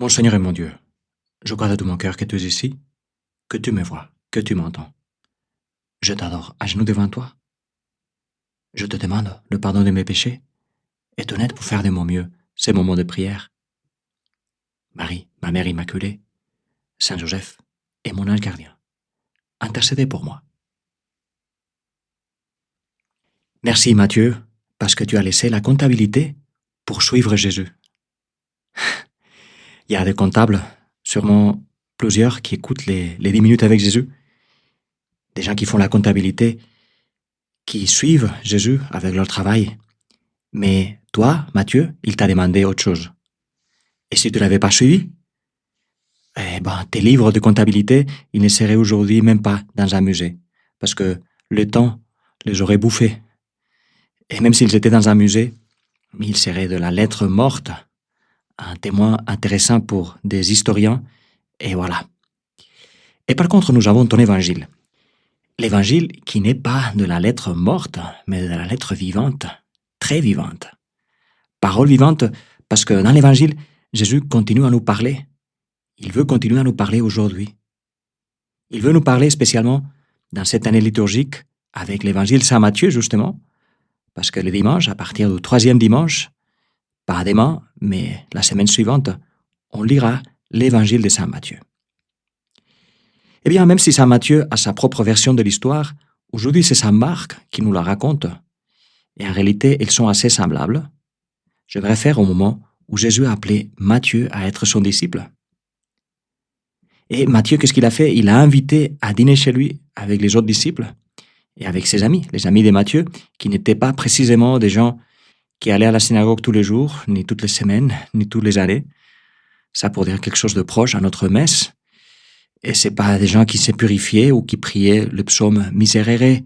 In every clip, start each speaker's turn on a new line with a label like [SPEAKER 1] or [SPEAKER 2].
[SPEAKER 1] Mon Seigneur et mon Dieu, je crois de tout mon cœur que tu es ici, que tu me vois, que tu m'entends. Je t'adore à genoux devant toi. Je te demande le pardon de mes péchés et ton aide pour faire de mon mieux ces moments de prière. Marie, ma mère immaculée, Saint Joseph et mon ange gardien, intercédez pour moi. Merci Matthieu, parce que tu as laissé la comptabilité pour suivre Jésus. Il y a des comptables, sûrement plusieurs, qui écoutent les 10 minutes avec Jésus. Des gens qui font la comptabilité, qui suivent Jésus avec leur travail. Mais toi, Matthieu, il t'a demandé autre chose. Et si tu ne l'avais pas suivi, tes livres de comptabilité, ils ne seraient aujourd'hui même pas dans un musée. Parce que le temps les aurait bouffés. Et même s'ils étaient dans un musée, ils seraient de la lettre morte, un témoin intéressant pour des historiens, et voilà. Et par contre, nous avons ton évangile. L'évangile qui n'est pas de la lettre morte, mais de la lettre vivante, très vivante. Parole vivante, parce que dans l'évangile, Jésus continue à nous parler. Il veut continuer à nous parler aujourd'hui. Il veut nous parler spécialement dans cette année liturgique avec l'évangile Saint Matthieu, justement, parce que le dimanche, à partir du 3e dimanche, pas demain, mais la semaine suivante, on lira l'évangile de Saint Matthieu. Eh bien, même si Saint Matthieu a sa propre version de l'histoire, aujourd'hui c'est Saint Marc qui nous la raconte, et en réalité, elles sont assez semblables. Je me réfère au moment où Jésus a appelé Matthieu à être son disciple. Et Matthieu, qu'est-ce qu'il a fait? Il a invité à dîner chez lui avec les autres disciples et avec ses amis, les amis de Matthieu, qui n'étaient pas précisément des gens qui allaient à la synagogue tous les jours, ni toutes les semaines, ni tous les années. Ça pour dire quelque chose de proche à notre messe. Et c'est pas des gens qui s'est purifiés ou qui priaient le psaume Miserere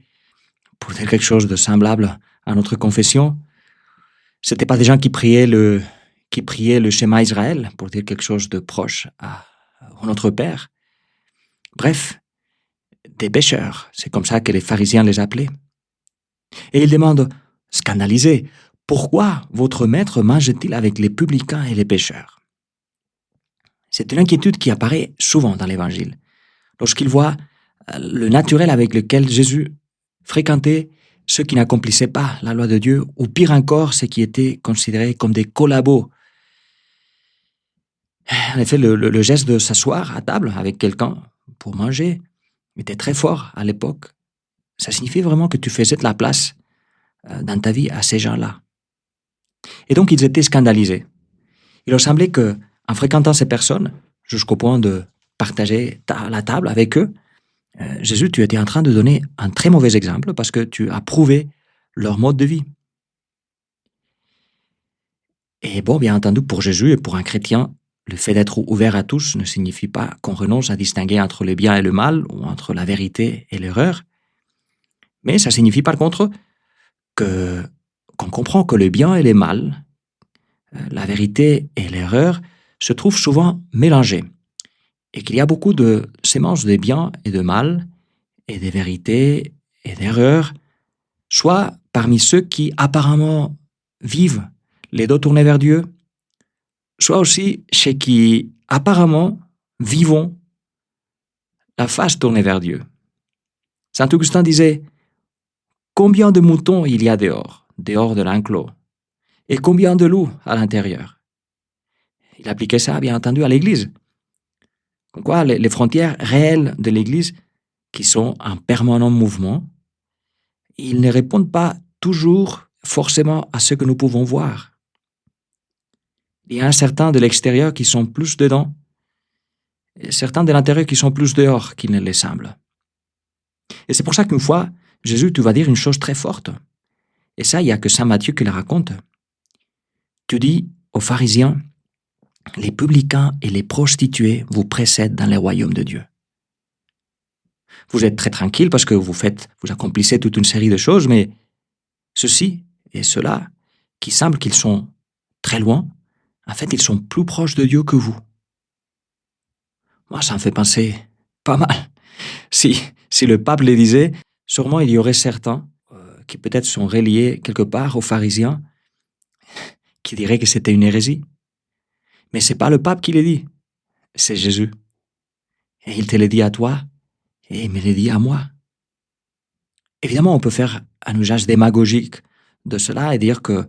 [SPEAKER 1] pour dire quelque chose de semblable à notre confession. C'était pas des gens qui priaient le schéma Israël pour dire quelque chose de proche à notre Père. Bref, des pécheurs, c'est comme ça que les pharisiens les appelaient. Et ils demandent, scandalisés, pourquoi votre maître mange-t-il avec les publicains et les pécheurs? C'est une inquiétude qui apparaît souvent dans l'Évangile. Lorsqu'ils voient le naturel avec lequel Jésus fréquentait ceux qui n'accomplissaient pas la loi de Dieu, ou pire encore, ceux qui étaient considérés comme des collabos. En effet, le geste de s'asseoir à table avec quelqu'un pour manger était très fort à l'époque. Ça signifiait vraiment que tu faisais de la place dans ta vie à ces gens-là. Et donc, ils étaient scandalisés. Il leur semblait que, en fréquentant ces personnes, jusqu'au point de partager la table avec eux, Jésus, tu étais en train de donner un très mauvais exemple parce que tu as prouvé leur mode de vie. Et bon, bien entendu, pour Jésus et pour un chrétien, le fait d'être ouvert à tous ne signifie pas qu'on renonce à distinguer entre le bien et le mal, ou entre la vérité et l'erreur. Mais ça signifie par contre qu'on comprend que le bien et le mal, la vérité et l'erreur, se trouvent souvent mélangés. Et qu'il y a beaucoup de sémences de bien et de mal, et de vérité et d'erreur, soit parmi ceux qui apparemment vivent les dos tournés vers Dieu, soit aussi chez qui apparemment vivons la face tournée vers Dieu. Saint Augustin disait, combien de moutons il y a dehors de l'enclos, et combien de loups à l'intérieur. Il appliquait ça, bien entendu, à l'Église. Comme quoi, les frontières réelles de l'Église, qui sont en permanent mouvement, ils ne répondent pas toujours forcément à ce que nous pouvons voir. Il y a certains de l'extérieur qui sont plus dedans, et certains de l'intérieur qui sont plus dehors qu'il ne les semble. Et c'est pour ça qu'une fois, Jésus, tu vas dire une chose très forte. Et ça, il n'y a que Saint Matthieu qui le raconte. Tu dis aux pharisiens, les publicains et les prostituées vous précèdent dans le royaume de Dieu. Vous êtes très tranquille parce que vous accomplissez toute une série de choses, mais ceux-ci et ceux-là, qui semblent qu'ils sont très loin, en fait, ils sont plus proches de Dieu que vous. Moi, ça me fait penser pas mal. Si le pape le disait, sûrement il y aurait certains qui peut-être sont reliés quelque part aux pharisiens qui diraient que c'était une hérésie. Mais c'est pas le pape qui le dit, c'est Jésus. Et il te le dit à toi, et il me le dit à moi. Évidemment, on peut faire un usage démagogique de cela et dire que,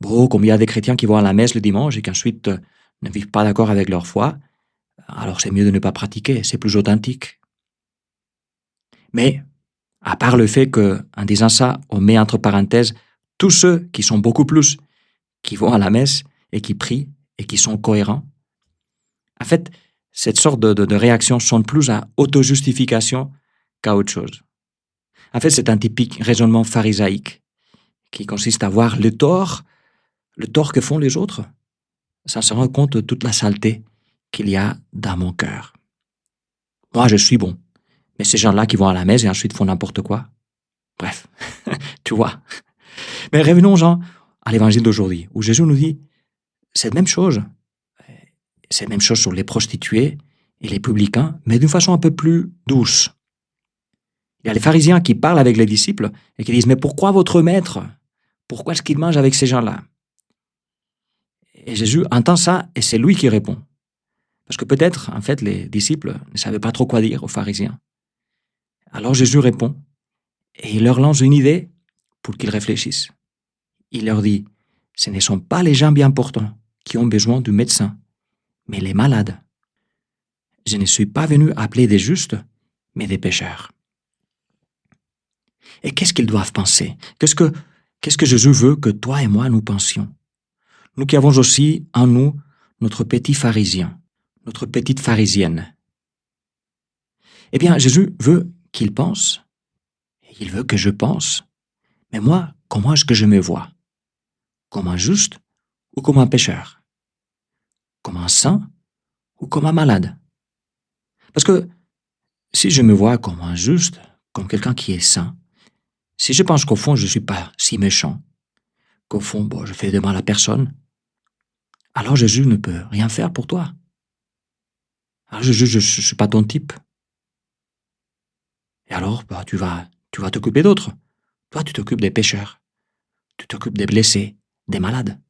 [SPEAKER 1] bon, comme il y a des chrétiens qui vont à la messe le dimanche et qu'ensuite ne vivent pas d'accord avec leur foi, alors c'est mieux de ne pas pratiquer, c'est plus authentique. Mais, à part le fait qu'en disant ça, on met entre parenthèses tous ceux qui sont beaucoup plus, qui vont à la messe et qui prient et qui sont cohérents, en fait, cette sorte de réaction sonne plus à auto-justification qu'à autre chose. En fait, c'est un typique raisonnement pharisaïque qui consiste à voir le tort que font les autres, sans se rendre compte de toute la saleté qu'il y a dans mon cœur. Moi, je suis bon, mais ces gens-là qui vont à la messe et ensuite font n'importe quoi, bref, tu vois. Mais revenons-en à l'évangile d'aujourd'hui, où Jésus nous dit cette même chose. C'est la même chose sur les prostituées et les publicains, mais d'une façon un peu plus douce. Il y a les pharisiens qui parlent avec les disciples et qui disent « Mais pourquoi votre maître? Pourquoi est-ce qu'il mange avec ces gens-là » Et Jésus entend ça et c'est lui qui répond. Parce que peut-être, en fait, les disciples ne savaient pas trop quoi dire aux pharisiens. Alors Jésus répond et il leur lance une idée pour qu'ils réfléchissent. Il leur dit « Ce ne sont pas les gens bien portants qui ont besoin du médecin, mais les malades. Je ne suis pas venu appeler des justes, mais des pécheurs. » Et qu'est-ce qu'ils doivent penser? Qu'est-ce que Jésus veut que toi et moi nous pensions? Nous qui avons aussi en nous notre petit pharisien, notre petite pharisienne. Eh bien, Jésus veut qu'il pense, et il veut que je pense, mais moi, comment est-ce que je me vois? Comme un juste ou comme un pécheur? Comme un saint ou comme un malade? Parce que si je me vois comme un juste, comme quelqu'un qui est saint, si je pense qu'au fond je ne suis pas si méchant, qu'au fond bon, je fais de mal à personne, alors Jésus ne peut rien faire pour toi. Alors Jésus, je ne suis pas ton type. Et alors, bah, tu vas t'occuper d'autres. Toi, tu t'occupes des pécheurs. Tu t'occupes des blessés, des malades.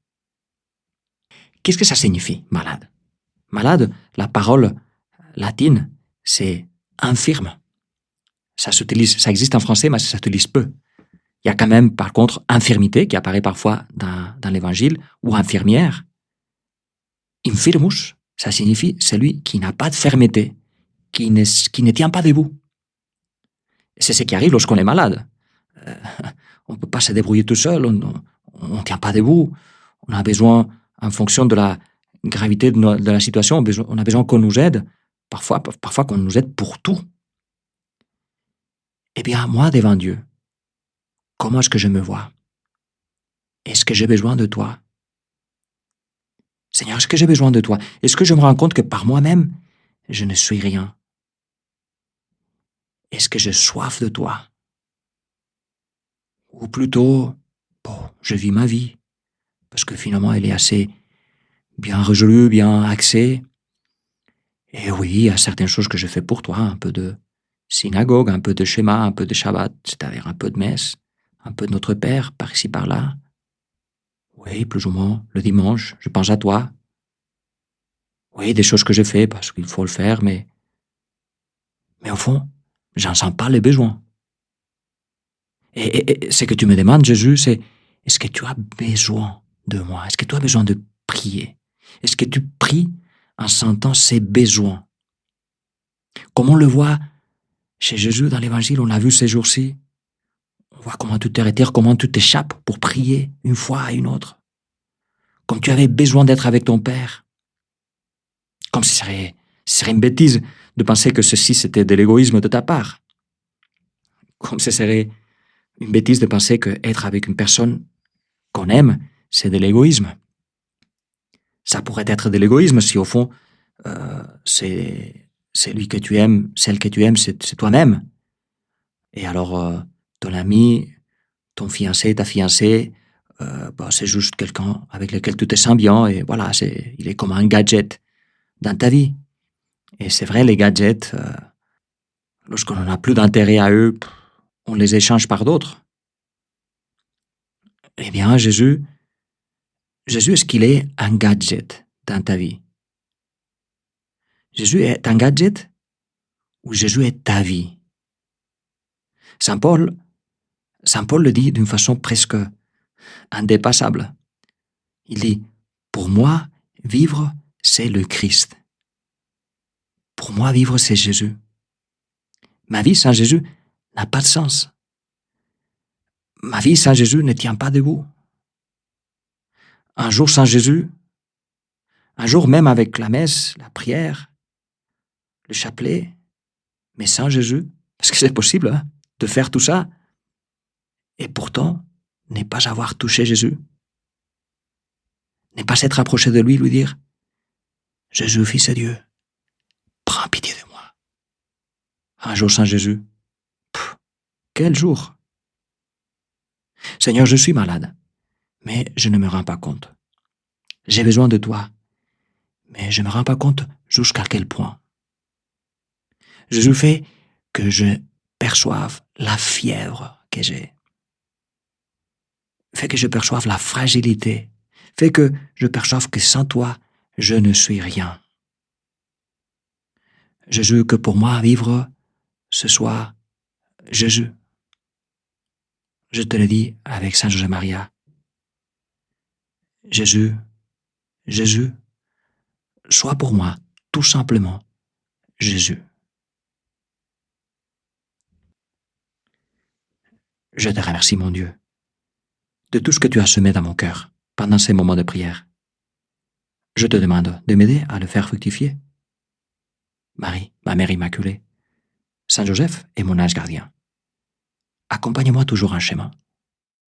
[SPEAKER 1] Qu'est-ce que ça signifie, malade? Malade, la parole latine, c'est infirme. Ça existe en français, mais ça s'utilise peu. Il y a quand même, par contre, infirmité, qui apparaît parfois dans l'évangile, ou infirmière. Infirmus, ça signifie celui qui n'a pas de fermeté, qui ne tient pas debout. C'est ce qui arrive lorsqu'on est malade. On ne peut pas se débrouiller tout seul, on ne tient pas debout. On a besoin, en fonction de la gravité de la situation, on a besoin qu'on nous aide, parfois qu'on nous aide pour tout. Eh bien, moi, devant Dieu, comment est-ce que je me vois? Est-ce que j'ai besoin de toi? Seigneur, est-ce que j'ai besoin de toi? Est-ce que je me rends compte que par moi-même, je ne suis rien? Est-ce que j'ai soif de toi? Ou plutôt, bon, je vis ma vie, parce que finalement, elle est assez bien résolue, bien axée. Et oui, il y a certaines choses que je fais pour toi, un peu de synagogue, un peu de schéma, un peu de Shabbat, c'est-à-dire un peu de messe, un peu de Notre Père, par ici, par là. Oui, plus ou moins, le dimanche, je pense à toi. Oui, des choses que je fais parce qu'il faut le faire, mais au fond, j'en sens pas les besoins. Et ce que tu me demandes, Jésus, c'est est-ce que tu as besoin de moi? Est-ce que tu as besoin de prier? Est-ce que tu pries en sentant ces besoins? Comme on le voit chez Jésus dans l'Évangile, on l'a vu ces jours-ci. On voit comment tu te retires, comment tu t'échappes pour prier une fois à une autre. Comme tu avais besoin d'être avec ton Père. Comme ce serait une bêtise de penser que ceci c'était de l'égoïsme de ta part. Comme ce serait une bêtise de penser que être avec une personne qu'on aime, c'est de l'égoïsme. Ça pourrait être de l'égoïsme si au fond, c'est lui que tu aimes, celle que tu aimes, c'est toi-même. Et alors, ton ami, ton fiancé, ta fiancée, c'est juste quelqu'un avec lequel tu te sens bien et voilà, il est comme un gadget dans ta vie. Et c'est vrai, les gadgets, lorsqu'on n'en a plus d'intérêt à eux, on les échange par d'autres. Eh bien, Jésus, est-ce qu'il est un gadget dans ta vie? Jésus est un gadget ou Jésus est ta vie? Saint Paul le dit d'une façon presque indépassable. Il dit, pour moi, vivre, c'est le Christ. Pour moi, vivre, c'est Jésus. Ma vie sans Jésus n'a pas de sens. Ma vie sans Jésus ne tient pas debout. Un jour sans Jésus, un jour même avec la messe, la prière, le chapelet, mais sans Jésus, parce que c'est possible hein, de faire tout ça, et pourtant ne pas avoir touché Jésus, ne pas s'être approché de lui dire « Jésus, Fils de Dieu, prends pitié de moi ». Un jour sans Jésus, quel jour! Seigneur, je suis malade, mais je ne me rends pas compte. J'ai besoin de toi, mais je ne me rends pas compte jusqu'à quel point. Jésus fait que je perçoive la fièvre que j'ai. Fait que je perçoive la fragilité. Fait que je perçoive que sans toi, je ne suis rien. Jésus, que pour moi vivre, ce soit Jésus. Je te le dis avec Saint José Maria. Jésus, Jésus, sois pour moi tout simplement Jésus. Je te remercie, mon Dieu, de tout ce que tu as semé dans mon cœur pendant ces moments de prière. Je te demande de m'aider à le faire fructifier. Marie, ma Mère Immaculée, Saint Joseph est mon ange gardien. Accompagne-moi toujours en chemin.